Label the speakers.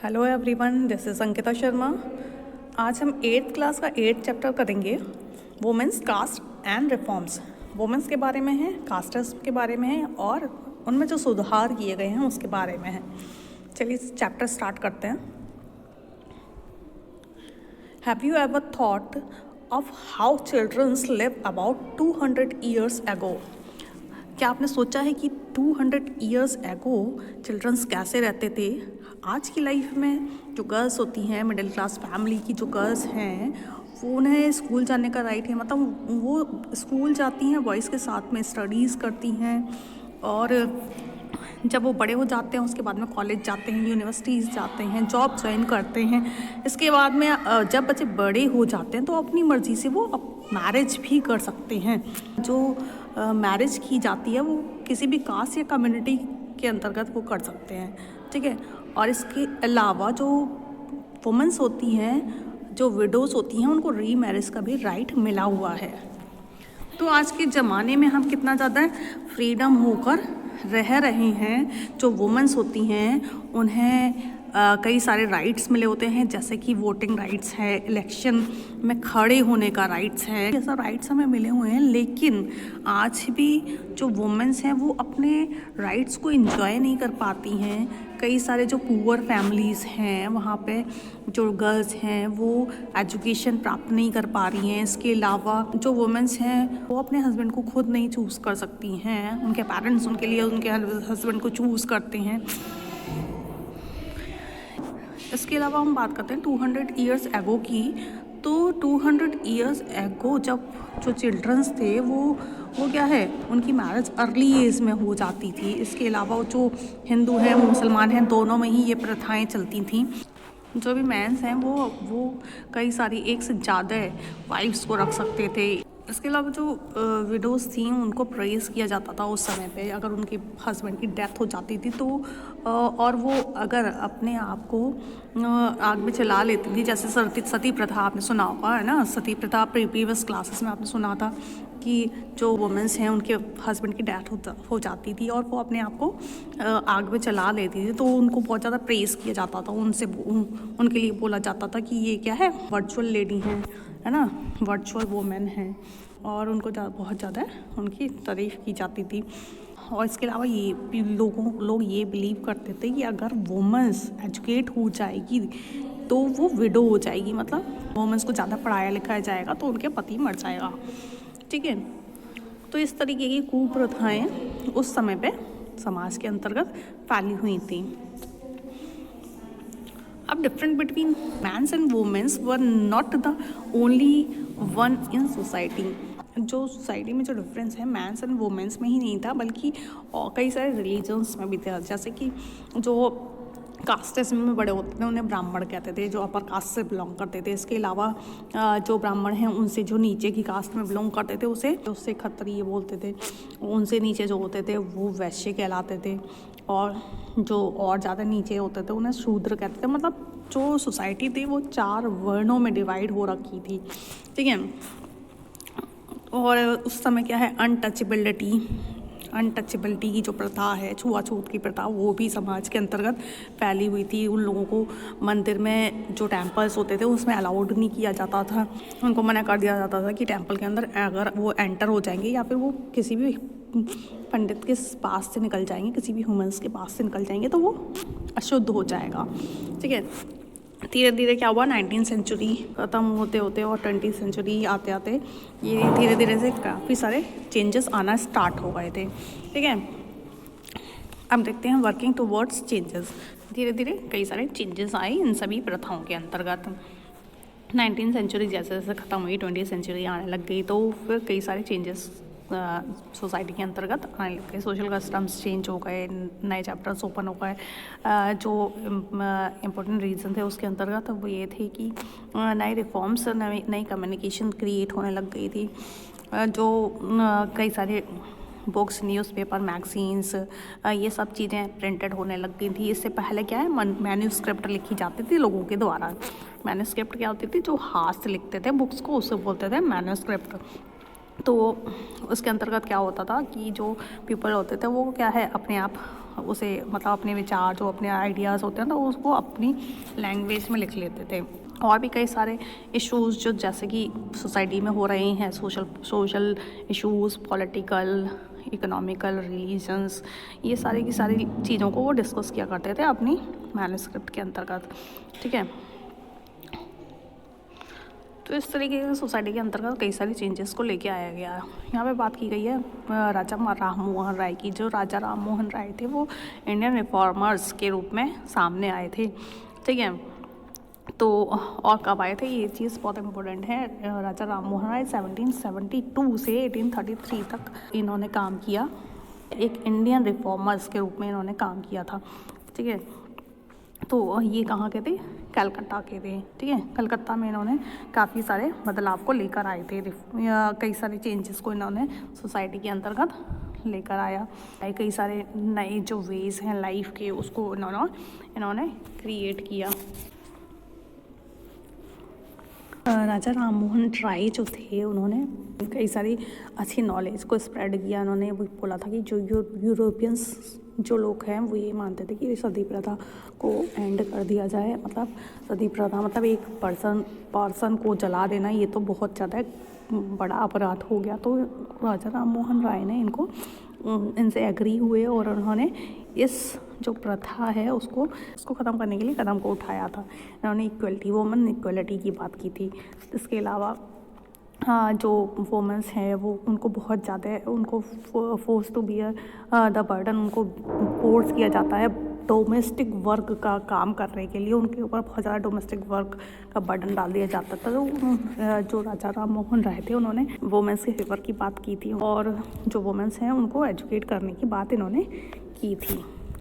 Speaker 1: Hello everyone, this is Ankita Sharma. आज हम 8th class का 8th चैप्टर करेंगे, women's caste and reforms. Women's के बारे में है, कास्टर्स के बारे में है और उनमें जो सुधार किए गए हैं उसके बारे में है। चलिए चैप्टर स्टार्ट करते हैं। Have you ever thought of how childrens live about 200 years ago? क्या आपने सोचा है कि 200 ईयर्स एगो चिल्ड्रंस कैसे रहते थे? आज की लाइफ में जो गर्ल्स होती हैं, मिडिल क्लास फैमिली की जो गर्ल्स हैं, वो उन्हें स्कूल जाने का राइट है, मतलब वो स्कूल जाती हैं, बॉयज़ के साथ में स्टडीज़ करती हैं और जब वो बड़े हो जाते हैं उसके बाद में कॉलेज जाते हैं, यूनिवर्सिटीज़ जाते हैं, जॉब ज्वाइन करते हैं। इसके बाद में जब बच्चे बड़े हो जाते हैं तो अपनी मर्ज़ी से वो मैरिज भी कर सकते हैं। जो मैरिज की जाती है वो किसी भी कास्ट या कम्युनिटी के अंतर्गत वो कर सकते हैं, ठीक है। और इसके अलावा जो वुमेंस होती हैं, जो विडोज़ होती हैं, उनको री मैरिज का भी राइट मिला हुआ है। तो आज के ज़माने में हम कितना ज़्यादा फ्रीडम होकर रह रहे हैं। जो वुमेंस होती हैं उन्हें कई सारे राइट्स मिले होते हैं, जैसे कि वोटिंग राइट्स है, इलेक्शन में खड़े होने का राइट्स है, ऐसा राइट्स हमें मिले हुए हैं। लेकिन आज भी जो वुमेंस हैं वो अपने राइट्स को एंजॉय नहीं कर पाती हैं। कई सारे जो पुअर फैमिलीज़ हैं वहाँ पे जो गर्ल्स हैं वो एजुकेशन प्राप्त नहीं कर पा रही हैं। इसके अलावा जो वुमेंस हैं वो अपने हस्बैंड को खुद नहीं चूज़ कर सकती हैं, उनके पेरेंट्स उनके लिए उनके हस्बैंड को चूज़ करते हैं। इसके अलावा हम बात करते हैं 200 ईयर्स एगो की। तो 200 ईयर्स एगो जब जो चिल्ड्रंस थे वो क्या है, उनकी मैरिज अर्ली एज में हो जाती थी। इसके अलावा जो हिंदू हैं मुसलमान हैं दोनों में ही ये प्रथाएं चलती थीं। जो भी मैंस हैं वो कई सारी एक से ज़्यादा वाइफ्स को रख सकते थे। इसके अलावा जो विडोज़ थी उनको प्रेज़ किया जाता था उस समय पे। अगर उनके हस्बैंड की डेथ हो जाती थी तो और वो अगर अपने आप को आग में जला लेती थी, जैसे सती प्रथा आपने सुना होगा, है ना। सती प्रथा प्रीवियस क्लासेस में आपने सुना था कि जो वुमेंस हैं उनके हस्बैंड की डेथ हो जाती थी और वो अपने आप को आग में जला लेती थी, तो उनको बहुत ज़्यादा प्रेज़ किया जाता था। उनके लिए बोला जाता था कि ये क्या है, वर्चुअल लेडी हैं, है ना, वर्चुअल वुमेन हैं, और उनको बहुत ज़्यादा उनकी तारीफ़ की जाती थी। और इसके अलावा ये भी लोग ये बिलीव करते थे कि अगर वुमेंस एजुकेट हो जाएगी तो वो विडो हो जाएगी, मतलब वुमेंस को ज़्यादा पढ़ाया लिखाया जाएगा तो उनके पति मर जाएगा, ठीक है। तो इस तरीके की कुप्रथाएं उस समय पे समाज के अंतर्गत फैली हुई थी। अब different between mans and womens were not the only one in society. जो सोसाइटी में जो डिफरेंस है मैंस एंड वुमेन्स में ही नहीं था, बल्कि कई सारे रिलीजन्स में भी थे। जैसे कि जो कास्टिज्म में बड़े होते थे उन्हें ब्राह्मण कहते थे, जो अपर कास्ट से बिलोंग करते थे। इसके अलावा जो ब्राह्मण हैं उनसे जो नीचे की कास्ट में बिलोंग करते थे उससे खत्रिय बोलते थे। उनसे नीचे जो होते थे वो वैश्य कहलाते थे, और जो और ज़्यादा नीचे होते थे उन्हें शूद्र कहते थे। मतलब जो सोसाइटी थी वो 4 वर्णों में डिवाइड हो रखी थी, ठीक है। और उस समय क्या है, अनटचेबिलिटी की जो प्रथा है, छुआछूत की प्रथा, वो भी समाज के अंतर्गत फैली हुई थी। उन लोगों को मंदिर में जो टेम्पल्स होते थे उसमें अलाउड नहीं किया जाता था। उनको मना कर दिया जाता था कि टेम्पल के अंदर अगर वो एंटर हो जाएंगे या फिर वो किसी भी पंडित के पास से निकल जाएंगे, किसी भी ह्यूमन्स के पास से निकल जाएंगे तो वो अशुद्ध हो जाएगा, ठीक है। धीरे धीरे क्या हुआ, 19वीं सेंचुरी ख़त्म होते होते और 20वीं सेंचुरी आते आते ये धीरे धीरे से काफ़ी सारे चेंजेस आना स्टार्ट हो गए थे, ठीक है। अब देखते हैं वर्किंग टुवर्ड्स चेंजेस। धीरे धीरे कई सारे चेंजेस आए इन सभी प्रथाओं के अंतर्गत। 19वीं सेंचुरी जैसे जैसे ख़त्म हुई, 20वीं सेंचुरी आने लग गई, तो फिर कई सारे चेंजेस सोसाइटी के अंतर्गत आने लग गए। सोशल कस्टम्स चेंज हो गए, नए चैप्टर्स ओपन हो गए। जो इम्पोर्टेंट रीज़न थे उसके अंतर्गत वो ये थे कि नए रिफॉर्म्स, नई कम्युनिकेशन क्रिएट होने लग गई थी। जो कई सारे बुक्स, न्यूज़पेपर, मैगजीन्स, ये सब चीज़ें प्रिंटेड होने लग गई थी। इससे पहले क्या है, मैन्यूस्क्रिप्ट लिखी जाती थी लोगों के द्वारा। मैन्यूस्क्रिप्ट क्या होती थी, जो हाथ से लिखते थे बुक्स को, उसे बोलते थे मैन्यूस्क्रिप्ट। तो उसके अंतर्गत क्या होता था कि जो पीपल होते थे वो क्या है अपने आप उसे मतलब अपने विचार जो अपने आइडियाज़ होते हैं तो उसको अपनी लैंग्वेज में लिख लेते थे। और भी कई सारे इश्यूज़ जो जैसे कि सोसाइटी में हो रहे हैं, social issues, political, economical, religions, ये सारी की सारी चीज़ों को वो डिस्कस किया करते थे अपनी मैन्युस्क्रिप्ट के अंतर्गत। ठीक है, तो इस तरीके से सोसाइटी के अंतर्गत कई सारी चेंजेस को लेके आया गया। यहाँ पे बात की गई है राजा राम मोहन राय की। जो राजा राम मोहन राय थे वो इंडियन रिफॉर्मर्स के रूप में सामने आए थे। ठीक है, तो और कब आए थे ये चीज़ बहुत इम्पोर्टेंट है। राजा राम मोहन राय 1772 से 1833 तक इन्होंने काम किया। एक इंडियन रिफॉर्मर्स के रूप में इन्होंने काम किया था। ठीक है, तो ये कहाँ के थे? कलकत्ता के थे। ठीक है, कलकत्ता में इन्होंने काफ़ी सारे बदलाव को लेकर आए थे। कई सारे चेंजेस को इन्होंने सोसाइटी के अंतर्गत लेकर आया। कई सारे नए जो वेज हैं लाइफ के उसको इन्होंने क्रिएट किया। राजा राम मोहन राय जो थे उन्होंने कई सारी अच्छी नॉलेज को स्प्रेड किया। उन्होंने वो बोला था कि जो यूरोपियंस जो लोग हैं वो ये मानते थे कि सती प्रथा को एंड कर दिया जाए। मतलब सती प्रथा मतलब एक पर्सन को जला देना, ये तो बहुत ज़्यादा बड़ा अपराध हो गया। तो राजा राम मोहन राय ने इनसे एग्री हुए और उन्होंने इस जो प्रथा है उसको ख़त्म करने के लिए कदम को उठाया था। इन्होंने वुमेन इक्वलिटी की बात की थी। इसके अलावा जो वुमेंस हैं वो उनको बहुत ज़्यादा उनको force to bear the burden, उनको फोर्स किया जाता है डोमेस्टिक वर्क का काम करने के लिए। उनके ऊपर बहुत ज़्यादा डोमेस्टिक वर्क का बर्डन डाल दिया जाता था। तो जो राजा राम मोहन राय थे उन्होंने वुमेंस के फेवर की बात की थी और जो वुमेंस हैं उनको एजुकेट करने की बात इन्होंने की थी।